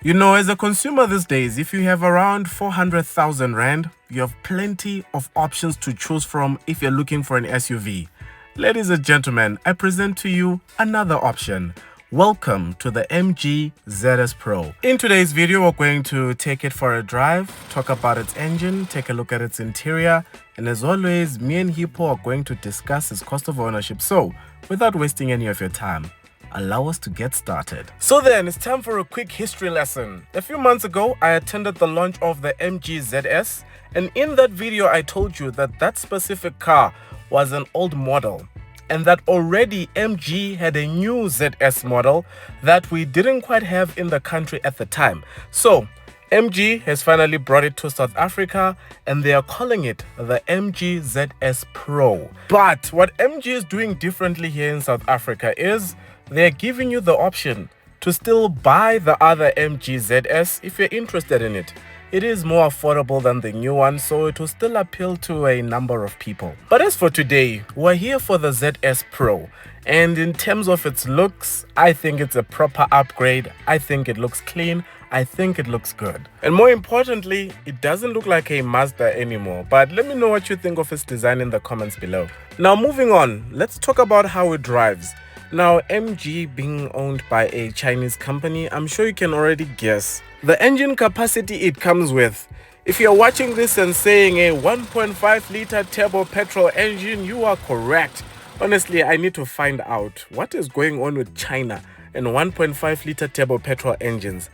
You know, as a consumer these days, if you have around 400,000 Rand, you have plenty of options to choose from if you're looking for an SUV. Ladies and gentlemen, I present to you another option. Welcome to the MG ZS Pro. In today's video, we're going to take it for a drive, talk about its engine, take a look at its interior, and as always, me and Hippo are going to discuss its cost of ownership. So, without wasting any of your time, allow us to get started. So then, it's time for a quick history lesson. A few months ago, I attended the launch of the MG ZS, and in that video, I told you that that specific car was an old model, and that already MG had a new ZS model that we didn't quite have in the country at the time. So, MG has finally brought it to South Africa and they are calling it the MG ZS Pro. But what MG is doing differently here in South Africa is they're giving you the option to still buy the other MG ZS if you're interested in it. It is more affordable than the new one, so it will still appeal to a number of people. But as for today, we're here for the ZS Pro. And in terms of its looks, I think it's a proper upgrade. I think it looks clean. I think it looks good. And more importantly, it doesn't look like a Mazda anymore. But let me know what you think of its design in the comments below. Now moving on, let's talk about how it drives. Now, MG being owned by a Chinese company, I'm sure you can already guess the engine capacity it comes with. If you're watching this and saying a 1.5 liter turbo petrol engine, you are correct. Honestly, I need to find out what is going on with China and 1.5 liter turbo petrol engines.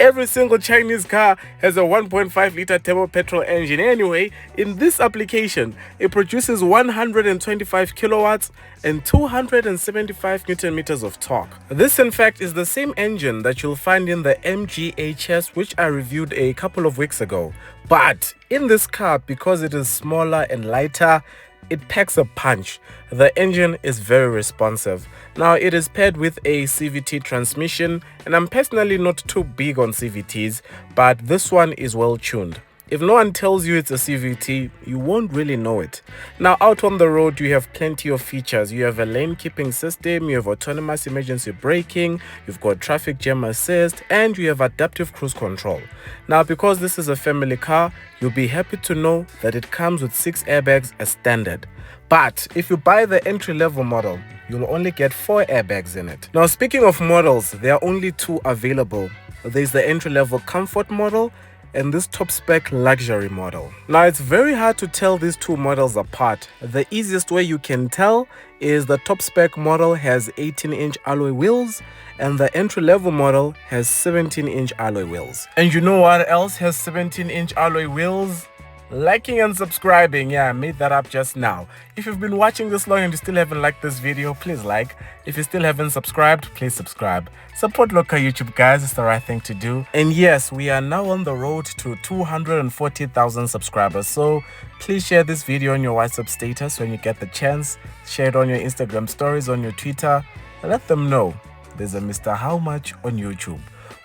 Every single Chinese car has a 1.5 liter turbo petrol engine. Anyway, in this application, it produces 125 kilowatts and 275 newton meters of torque. This in fact is the same engine that you'll find in the MG HS, which I reviewed a couple of weeks ago. But in this car, because it is smaller and lighter, it packs a punch. The engine is very responsive. Now, it is paired with a CVT transmission, and I'm personally not too big on CVTs, but this one is well tuned. If no one tells you it's a CVT, you won't really know it. Now, out on the road, you have plenty of features. You have a lane keeping system, you have autonomous emergency braking, you've got traffic jam assist, and you have adaptive cruise control. Now, because this is a family car, you'll be happy to know that it comes with 6 airbags as standard. But if you buy the entry-level model, you'll only get 4 airbags in it. Now, speaking of models, there are only 2 available. There's the entry-level comfort model and this top-spec luxury model. Now, it's very hard to tell these 2 models apart. The easiest way you can tell is the top-spec model has 18-inch alloy wheels and the entry-level model has 17-inch alloy wheels. And you know what else has 17-inch alloy wheels? Liking and subscribing. Yeah, I made that up just now. If you've been watching this long and you still haven't liked this video, please like. If you still haven't subscribed, please subscribe. Support local YouTube, guys. It's the right thing to do. And yes, we are now on the road to 240,000 subscribers. So please share this video on your WhatsApp status when you get the chance. Share it on your Instagram stories, on your Twitter. Let them know there's a Mr. How Much on YouTube.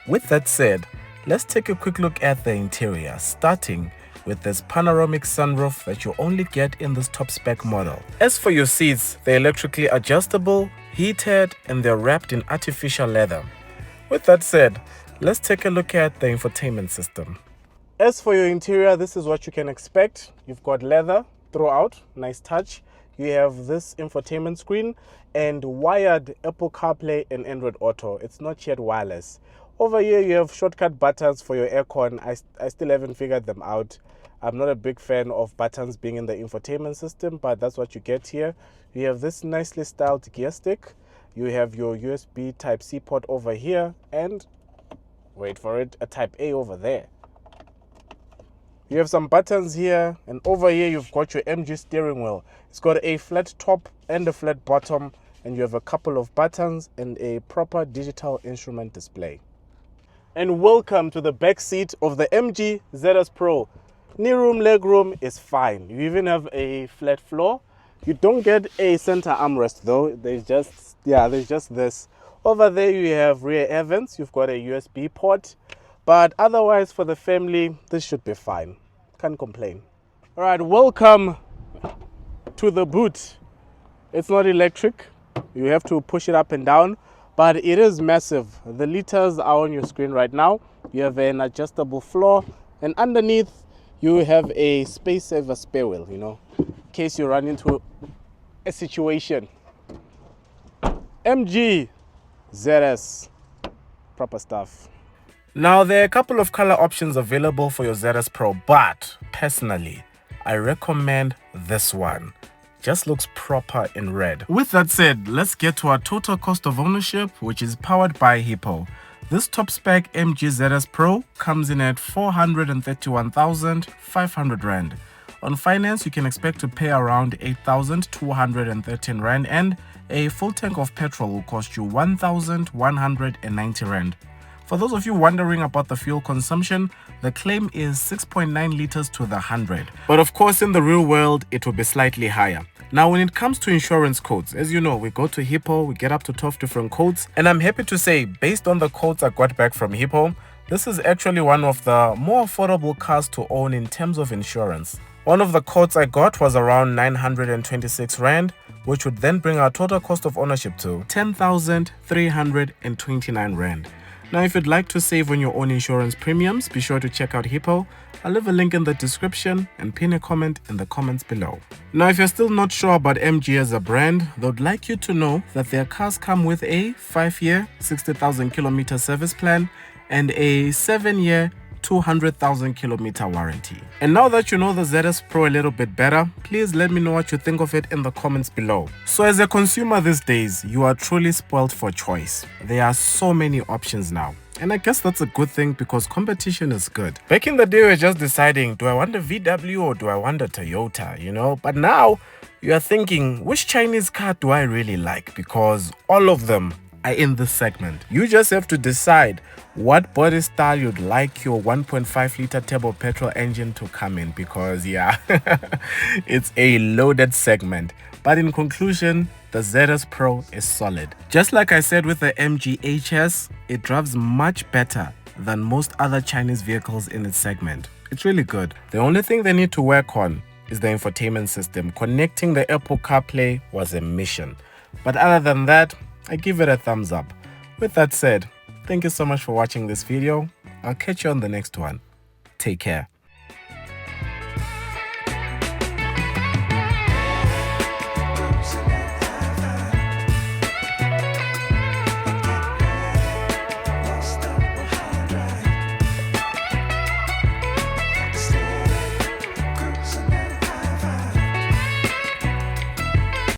With that said, let's take a quick look at the interior, starting with this panoramic sunroof that you only get in this top spec model. As for your seats, they're electrically adjustable, heated, and they're wrapped in artificial leather. With that said, let's take a look at the infotainment system. As for your interior, this is what you can expect. You've got leather throughout, nice touch. You have this infotainment screen and wired Apple CarPlay and Android Auto. It's not yet wireless. Over here, you have shortcut buttons for your aircon. I still haven't figured them out. I'm not a big fan of buttons being in the infotainment system, but that's what you get here. You have this nicely styled gear stick. You have your USB Type-C port over here, and wait for it, a Type-A over there. You have some buttons here, and over here you've got your MG steering wheel. It's got a flat top and a flat bottom, and you have a couple of buttons and a proper digital instrument display. And welcome to the back seat of the MG ZS Pro. Knee room, leg room is fine. You even have a flat floor. You don't get a center armrest though. There's just this. Over there you have rear air vents. You've got a USB port. But otherwise for the family, this should be fine. Can't complain. All right, welcome to the boot. It's not electric. You have to push it up and down. but it is massive. The liters are on your screen right now. You have an adjustable floor, and underneath you have a space saver spare wheel, you know, in case you run into a situation. MG ZS, proper stuff. Now there are a couple of color options available for your ZS Pro, but personally I recommend this one. Just looks proper in red. With that said, let's get to our total cost of ownership, which is powered by Hippo. This top spec MG ZS Pro comes in at 431,500 Rand. On finance, you can expect to pay around 8,213 Rand, and a full tank of petrol will cost you 1,190 Rand. For those of you wondering about the fuel consumption, the claim is 6.9 liters to the 100. But of course, in the real world, it will be slightly higher. Now, when it comes to insurance codes, as you know, we go to Hippo, we get up to 12 different codes. And I'm happy to say, based on the codes I got back from Hippo, this is actually one of the more affordable cars to own in terms of insurance. One of the quotes I got was around 926 Rand, which would then bring our total cost of ownership to 10,329 Rand. Now, if you'd like to save on your own insurance premiums, be sure to check out Hippo. I'll leave a link in the description and pin a comment in the comments below. Now, if you're still not sure about MG as a brand, they would like you to know that their cars come with a 5-year, 60,000 kilometer service plan and a 7-year, 200,000 kilometer warranty. And now that you know the ZS Pro a little bit better, please let me know what you think of it in the comments below. So as a consumer these days, you are truly spoiled for choice. There are so many options now. And I guess that's a good thing because competition is good. Back in the day, we were just deciding, do I want a VW or do I want a Toyota, you know? But now you are thinking, which Chinese car do I really like? Because all of them are in this segment. You just have to decide what body style you'd like your 1.5 liter turbo petrol engine to come in, because yeah, it's a loaded segment. But in conclusion, the ZS Pro is solid. Just like I said with the MG HS, it drives much better than most other Chinese vehicles in its segment. It's really good. The only thing they need to work on is the infotainment system. Connecting the Apple CarPlay was a mission. But other than that, I give it a thumbs up. With that said, thank you so much for watching this video. I'll catch you on the next one. Take care.